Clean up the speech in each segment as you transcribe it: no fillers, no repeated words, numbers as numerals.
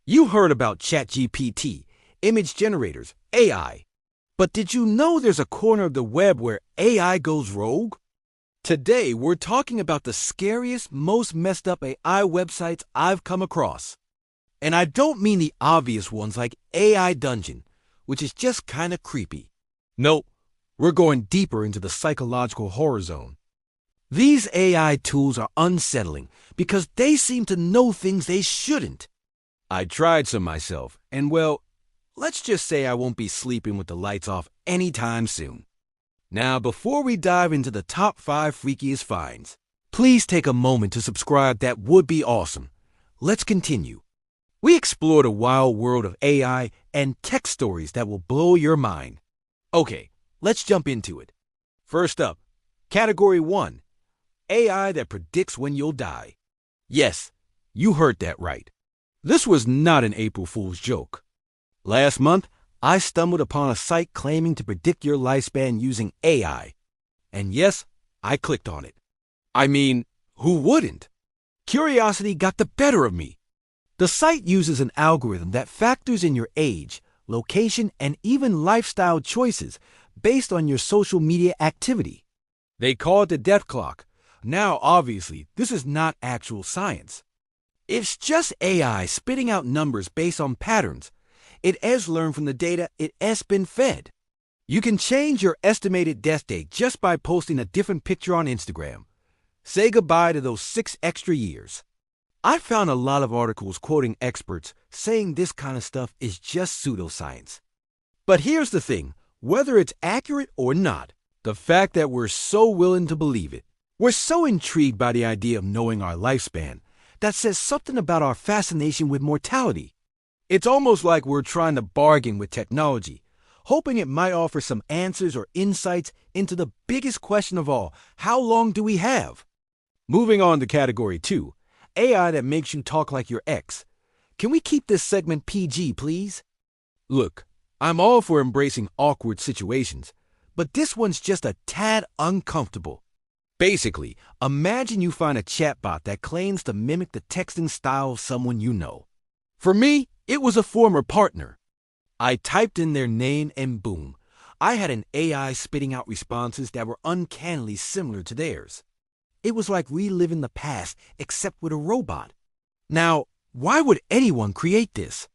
You heard about ChatGPT, image generators, AI. But did you know there's a corner of the web where AI goes rogue? Today, we're talking about the scariest, most messed up AI websites I've come across. And I don't mean the obvious ones like AI Dungeon, which is just kinda creepy. Nope, we're going deeper into the psychological horror zone. These AI tools are unsettling because they seem to know things they shouldn't. I tried some myself, and well, let's just say I won't be sleeping with the lights off anytime soon. Now, before we dive into the top 5 freakiest finds, please take a moment to subscribe. That would be awesome. Let's continue. We explored a wild world of AI and tech stories that will blow your mind. Okay, let's jump into it. First up, Category 1, AI that predicts when you'll die. Yes, you heard that right. This was not an April Fool's joke. Last month, I stumbled upon a site claiming to predict your lifespan using AI. And yes, I clicked on it. I mean, who wouldn't? Curiosity got the better of me. The site uses an algorithm that factors in your age, location, and even lifestyle choices based on your social media activity. They call it the death clock. Now, obviously, this is not actual science. It's just AI spitting out numbers based on patterns. It has learned from the data it has been fed. You can change your estimated death date just by posting a different picture on Instagram. Say goodbye to those 6 extra years. I found a lot of articles quoting experts saying this kind of stuff is just pseudoscience. But here's the thing, whether it's accurate or not, the fact that we're so willing to believe it, we're so intrigued by the idea of knowing our lifespan, that says something about our fascination with mortality. It's almost like we're trying to bargain with technology, hoping it might offer some answers or insights into the biggest question of all, how long do we have? Moving on to Category 2, AI that makes you talk like your ex. Can we keep this segment PG, please? Look, I'm all for embracing awkward situations, but this one's just a tad uncomfortable. Basically, imagine you find a chatbot that claims to mimic the texting style of someone you know. For me, it was a former partner. I typed in their name and boom, I had an AI spitting out responses that were uncannily similar to theirs. It was like reliving the past, except with a robot. Now, why would anyone create this?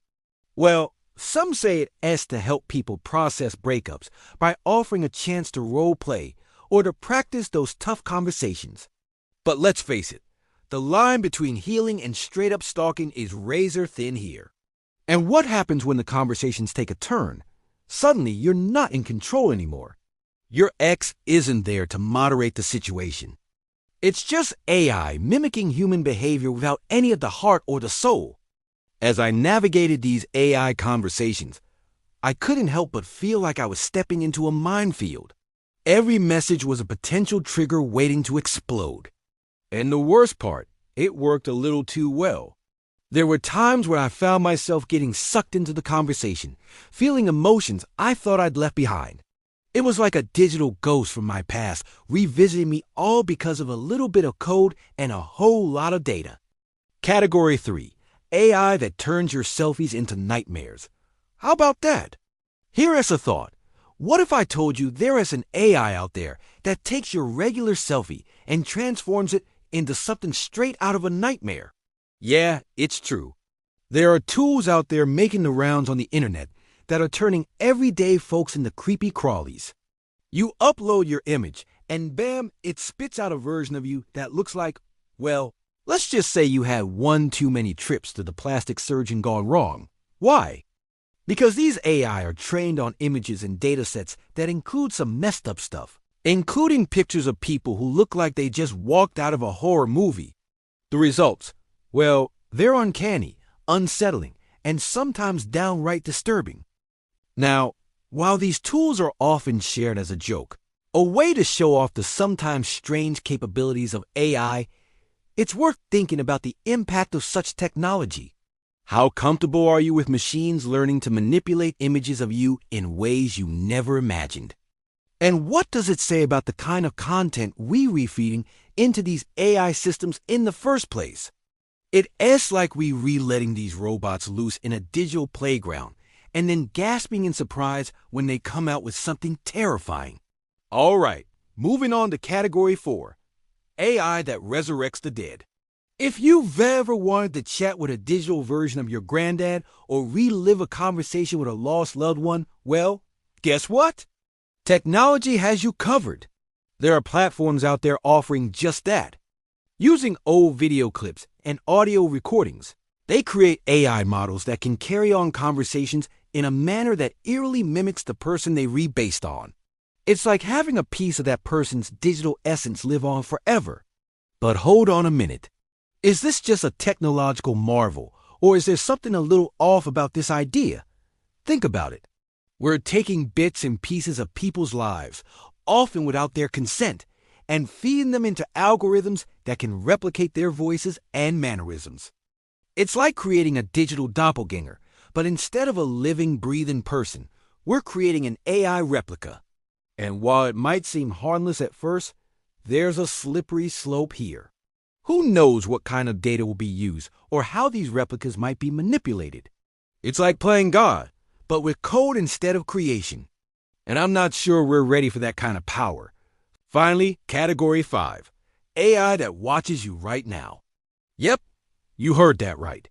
Well, some say it has to help people process breakups by offering a chance to role play or to practice those tough conversations. But let's face it, the line between healing and straight-up stalking is razor thin here. And what happens when the conversations take a turn? Suddenly, you're not in control anymore. Your ex isn't there to moderate the situation. It's just AI mimicking human behavior without any of the heart or the soul. As I navigated these AI conversations, I couldn't help but feel like I was stepping into a minefield. Every message was a potential trigger waiting to explode. And the worst part, it worked a little too well. There were times where I found myself getting sucked into the conversation, feeling emotions I thought I'd left behind. It was like a digital ghost from my past, revisiting me all because of a little bit of code and a whole lot of data. Category 3, AI that turns your selfies into nightmares. How about that? Here is a thought. What if I told you there is an AI out there that takes your regular selfie and transforms it into something straight out of a nightmare? Yeah, it's true. There are tools out there making the rounds on the internet that are turning everyday folks into creepy crawlies. You upload your image, and bam, it spits out a version of you that looks like, well, let's just say you had one too many trips to the plastic surgeon gone wrong. Why? Because these AI are trained on images and datasets that include some messed up stuff, including pictures of people who look like they just walked out of a horror movie. The results? Well, they're uncanny, unsettling, and sometimes downright disturbing. Now, while these tools are often shared as a joke, a way to show off the sometimes strange capabilities of AI, it's worth thinking about the impact of such technology. How comfortable are you with machines learning to manipulate images of you in ways you never imagined? And what does it say about the kind of content we're feeding into these AI systems in the first place? It's like we re-letting these robots loose in a digital playground and then gasping in surprise when they come out with something terrifying. All right, moving on to Category 4, AI that resurrects the dead. If you've ever wanted to chat with a digital version of your granddad or relive a conversation with a lost loved one, well, guess what? Technology has you covered. There are platforms out there offering just that. Using old video clips and audio recordings, they create AI models that can carry on conversations in a manner that eerily mimics the person they read based on. It's like having a piece of that person's digital essence live on forever. But hold on a minute. Is this just a technological marvel, or is there something a little off about this idea? Think about it. We're taking bits and pieces of people's lives, often without their consent, and feeding them into algorithms that can replicate their voices and mannerisms. It's like creating a digital doppelganger, but instead of a living, breathing person, we're creating an AI replica. And while it might seem harmless at first, there's a slippery slope here. Who knows what kind of data will be used or how these replicas might be manipulated? It's like playing God, but with code instead of creation. And I'm not sure we're ready for that kind of power. Finally, Category 5, AI that watches you right now. Yep, you heard that right.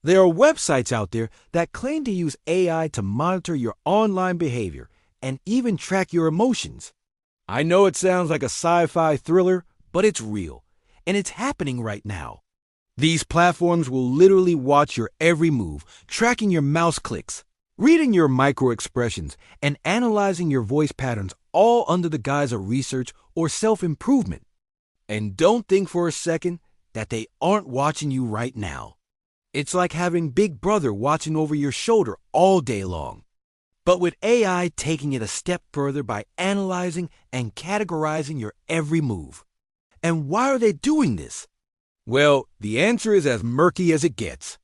There are websites out there that claim to use AI to monitor your online behavior and even track your emotions. I know it sounds like a sci-fi thriller, but it's real, and it's happening right now. These platforms will literally watch your every move, tracking your mouse clicks, reading your micro-expressions, and analyzing your voice patterns, all under the guise of research or self-improvement. And don't think for a second that they aren't watching you right now. It's like having Big Brother watching over your shoulder all day long. But with AI taking it a step further by analyzing and categorizing your every move. And why are they doing this? Well, the answer is as murky as it gets.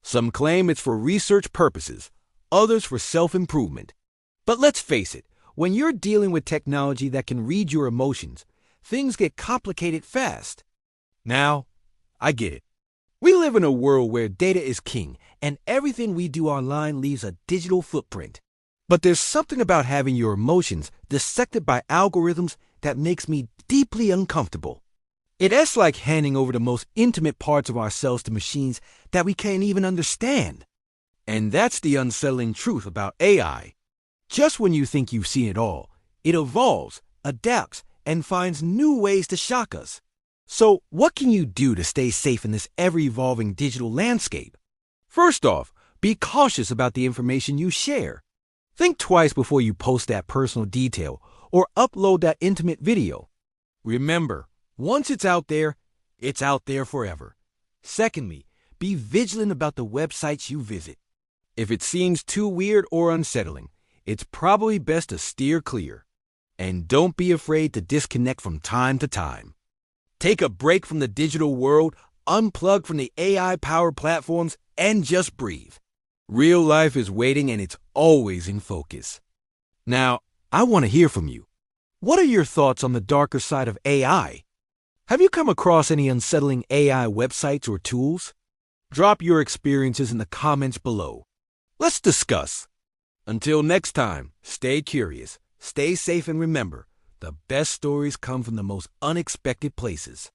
Some claim it's for research purposes, others for self-improvement. But let's face it, when you're dealing with technology that can read your emotions, things get complicated fast. Now, I get it. We live in a world where data is king, and everything we do online leaves a digital footprint. But there's something about having your emotions dissected by algorithms that makes me deeply uncomfortable. It's like handing over the most intimate parts of ourselves to machines that we can't even understand. And that's the unsettling truth about AI. Just when you think you've seen it all, it evolves, adapts, and finds new ways to shock us. So, what can you do to stay safe in this ever-evolving digital landscape? First off, be cautious about the information you share. Think twice before you post that personal detail or upload that intimate video. Remember, once it's out there forever. Secondly, be vigilant about the websites you visit. If it seems too weird or unsettling, it's probably best to steer clear. And don't be afraid to disconnect from time to time. Take a break from the digital world, unplug from the AI-powered platforms, and just breathe. Real life is waiting and it's always in focus. Now, I want to hear from you. What are your thoughts on the darker side of AI? Have you come across any unsettling AI websites or tools? Drop your experiences in the comments below. Let's discuss. Until next time, stay curious, stay safe, and remember, the best stories come from the most unexpected places.